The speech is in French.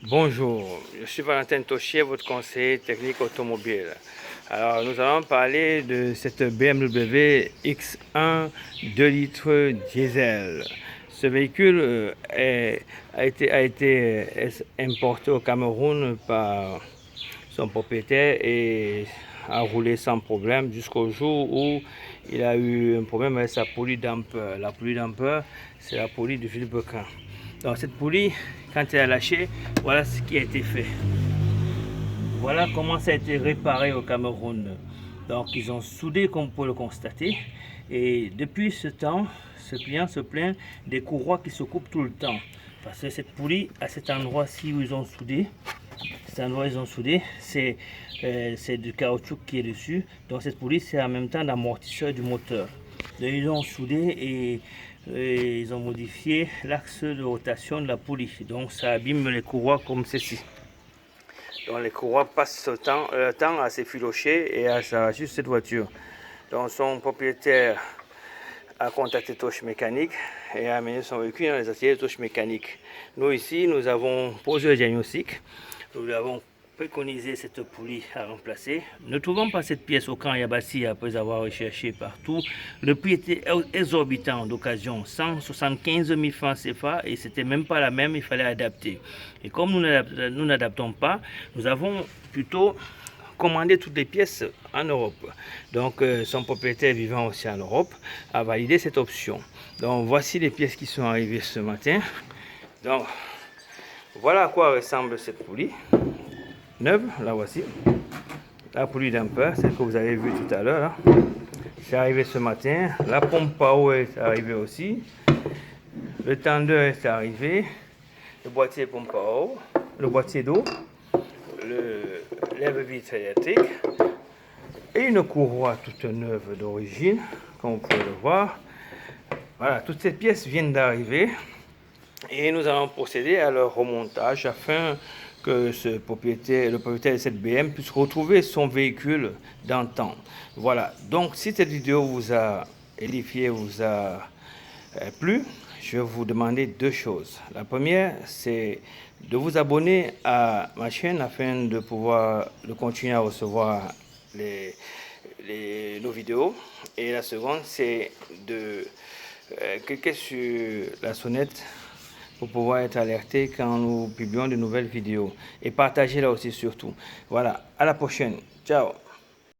Bonjour, je suis Valentin Tochier, votre conseiller technique automobile. Alors, nous allons parler de cette BMW X1 2 litres diesel. Ce véhicule a été importé au Cameroun par son propriétaire et a roulé sans problème jusqu'au jour où il a eu un problème avec sa poulie dampeur. La poulie dampeur, c'est la poulie du vilebrequin. Donc cette poulie, quand elle a lâché, voilà ce qui a été fait. Voilà comment ça a été réparé au Cameroun. Donc ils ont soudé comme vous pouvez le constater. Et depuis ce temps, ce client se plaint des courroies qui se coupent tout le temps. Parce que cette poulie, à cet endroit-ci où ils ont soudé, c'est du caoutchouc qui est dessus. Donc cette poulie, c'est en même temps l'amortisseur du moteur. Donc, ils ont soudé et ils ont modifié l'axe de rotation de la poulie. Donc ça abîme les courroies comme ceci. Donc les courroies passent le temps à s'effilocher et à s'arracher cette voiture. Donc son propriétaire a contacté Touch Mécanique et a amené son véhicule dans les ateliers de Touch Mécanique. Nous ici, nous avons posé le diagnostic. Nous avons préconisé cette poulie à remplacer. Ne trouvant pas cette pièce au camp Yabassi après avoir recherché partout, le prix était exorbitant d'occasion, 175 000 francs CFA, et c'était même pas la même, il fallait adapter. Et comme nous n'adaptons pas, nous avons plutôt commandé toutes les pièces en Europe. Donc son propriétaire vivant aussi en Europe a validé cette option. Donc voici les pièces qui sont arrivées ce matin. Donc voilà à quoi ressemble cette poulie neuve, la voici. La poulie dampeur, celle que vous avez vue tout à l'heure. C'est arrivé ce matin. La pompe à eau est arrivée aussi. Le tendeur est arrivé. Le boîtier pompe à eau. Le boîtier d'eau. Le lève-vitre électrique. Et une courroie toute neuve d'origine, comme vous pouvez le voir. Voilà, toutes ces pièces viennent d'arriver. Et nous allons procéder à leur remontage afin que le propriétaire de cette BM puisse retrouver son véhicule d'antan. Voilà, donc si cette vidéo vous a édifié, vous a plu, je vais vous demander deux choses. La première, c'est de vous abonner à ma chaîne afin de pouvoir continuer à recevoir nos vidéos. Et la seconde, c'est de cliquer sur la sonnette pour pouvoir être alerté quand nous publions de nouvelles vidéos. Et partagez là aussi surtout. Voilà, à la prochaine. Ciao.